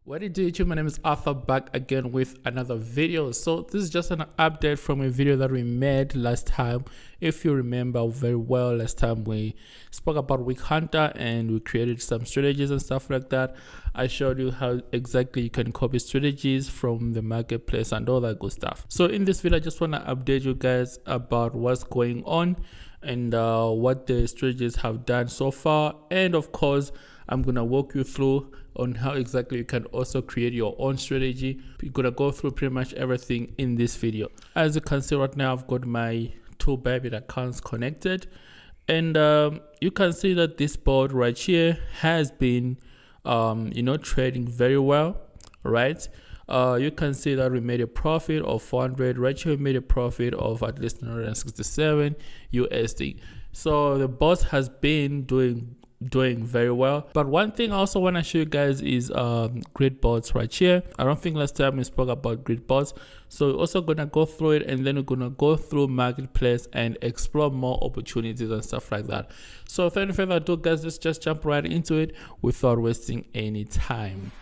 What did you do, YouTube? My name is Arthur, back again with another video. So this is just an update from a video that we made last time. If you remember very well, last time we spoke about Wick Hunter and we created some strategies and stuff like that. I showed you how exactly you can copy strategies from the marketplace and all that good stuff. So in this video, I just want to update you guys about what's going on and what the strategies have done so far, and of course I'm gonna walk you through on how exactly you can also create your own strategy. We're gonna go through pretty much everything in this video. As you can see right now, I've got my two Bybit accounts connected, and you can see that this board right here has been trading very well, right? You can see that we made a profit of 400. Right here, we made a profit of at least 167 USD. So the boss has been doing very well. But one thing I also want to show you guys is grid bots right here. I don't think last time we spoke about grid bots, so we're also gonna go through it, and then we're gonna go through marketplace and explore more opportunities and stuff like that. So without any further ado, guys, let's just jump right into it without wasting any time.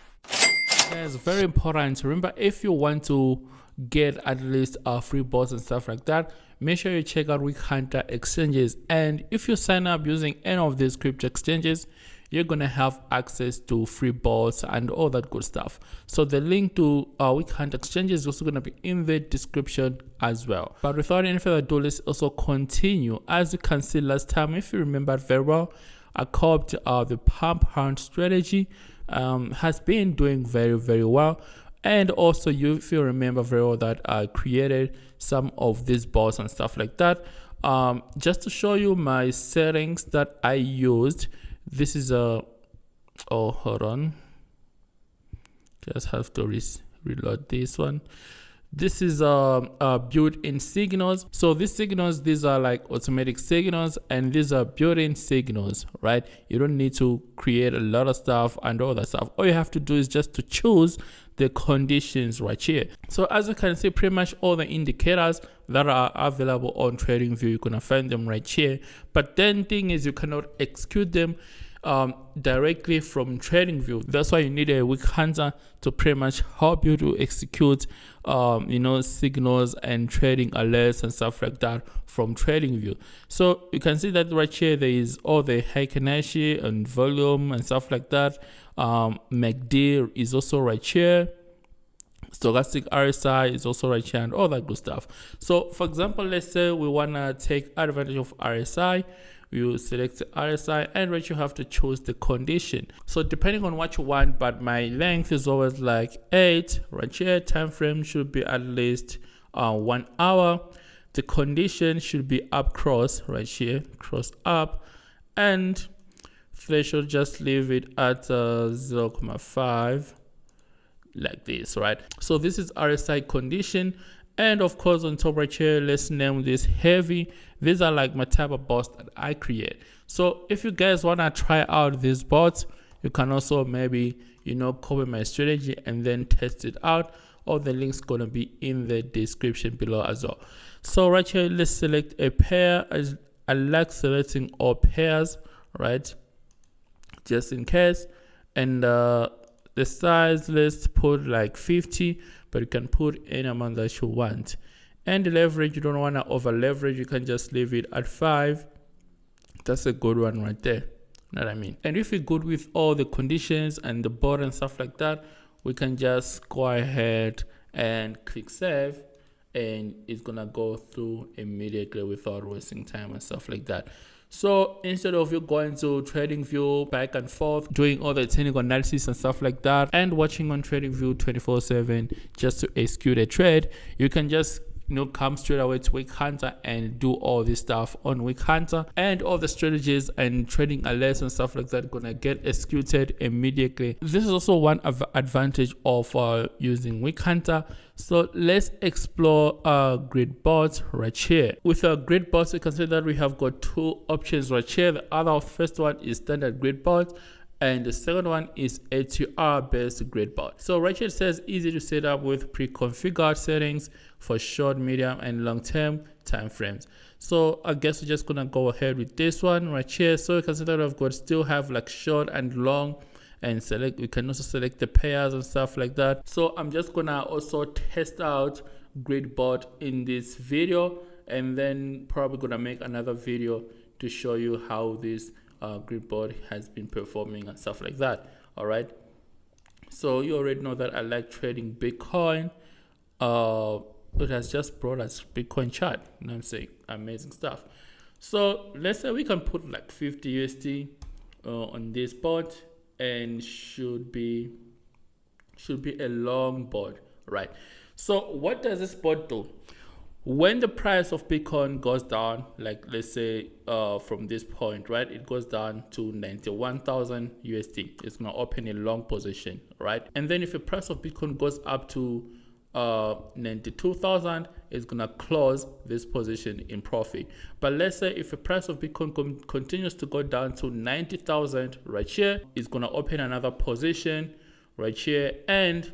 It's very important. Remember, if you want to get at least free bots and stuff like that, make sure you check out Wick Hunter exchanges. And if you sign up using any of these crypto exchanges, you're gonna have access to free bots and all that good stuff. So the link to Wick Hunter exchanges is also gonna be in the description as well. But without any further ado, let's also continue. As you can see, last time, if you remember very well, I copied the pump hunt strategy. Has been doing very well. And also, if you remember very well, that I created some of these bots and stuff like that. Just to show you my settings that I used. This is hold on, just have to reload this one. This is built-in signals. So these signals, these are like automatic signals, and these are built-in signals, right? You don't need to create a lot of stuff and all that stuff. All you have to do is just to choose the conditions right here. So as you can see, pretty much all the indicators that are available on TradingView, you're gonna find them right here. But then thing is, you cannot execute them directly from TradingView. That's why you need a Wick Hunter to pretty much help you to execute signals and trading alerts and stuff like that from TradingView. So you can see that right here there is all the Heikenhashi and volume and stuff like that. MACD is also right here. Stochastic RSI is also right here and all that good stuff. So for example, let's say we want to take advantage of RSI. You select the RSI, and right, you have to choose the condition. So depending on what you want, but my length is always like 8 right here. Time frame should be at least 1 hour. The condition should be up cross right here, cross up, and threshold, just leave it at 0.5 like this, right? So this is RSI condition. And of course, on top right here, let's name this heavy. These are like my type of bots that I create. So if you guys want to try out these bots, you can also maybe, copy my strategy and then test it out. All the links gonna be in the description below as well. So right here, let's select a pair. I like selecting all pairs, right? Just in case. And the size, let's put like 50. But you can put any amount that you want. And the leverage, you don't want to over leverage, you can just leave it at 5. That's a good one right there. You know what I mean? And if you're good with all the conditions and the board and stuff like that, we can just go ahead and click save, and it's gonna go through immediately without wasting time and stuff like that. So instead of you going to TradingView back and forth, doing all the technical analysis and stuff like that, and watching on TradingView 24/7 just to execute a trade, you can just come straight away to Wick Hunter and do all this stuff on Wick Hunter, and all the strategies and trading alerts and stuff like that gonna get executed immediately. This is also one advantage of using Wick Hunter. So let's explore grid bots right here. With our grid bots, you can see that we have got two options right here. The first one is standard grid bot, and the second one is ATR based grid bot. So right here it says easy to set up with pre-configured settings for short, medium, and long-term time frames. So I guess we're just gonna go ahead with this one right here. So you can see that I've got still have like short and long and select. We can also select the pairs and stuff like that. So I'm just gonna also test out Gridbot in this video, and then probably gonna make another video to show you how this Gridbot has been performing and stuff like that. All right, so you already know that I like trading Bitcoin. It has just brought us Bitcoin chart. You know what I'm saying? Amazing stuff. So let's say we can put like 50 USD on this bot, and should be a long bot, right? So what does this bot do? When the price of Bitcoin goes down, like let's say from this point, right, it goes down to 91,000 USD, it's gonna open a long position, right? And then if the price of Bitcoin goes up to 92,000, it's gonna close this position in profit. But let's say if the price of Bitcoin continues to go down to 90,000 right here, it's gonna open another position right here, and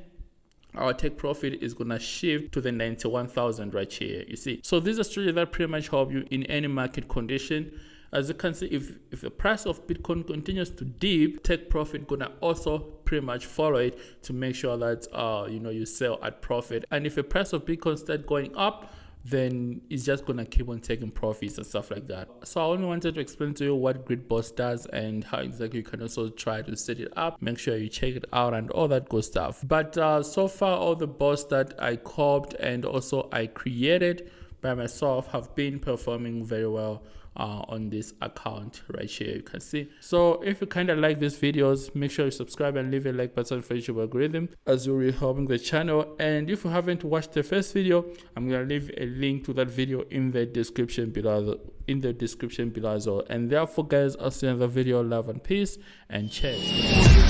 our take profit is gonna shift to the 91,000 right here. You see, so this is a strategy that pretty much help you in any market condition. As you can see, if the price of Bitcoin continues to dip, take profit gonna also pretty much follow it to make sure that you sell at profit. And if the price of Bitcoin start going up, then it's just gonna keep on taking profits and stuff like that. So I only wanted to explain to you what Gridbot does and how exactly you can also try to set it up. Make sure you check it out and all that good stuff. But so far, all the bots that I copied and also I created by myself have been performing very well on this account right here, you can see. So if you kind of like these videos, make sure you subscribe and leave a like button for YouTube algorithm, as you're really helping the channel. And if you haven't watched the first video, I'm gonna leave a link to that video in the description below as well. And therefore guys, I'll see you in the video. Love and peace, and cheers.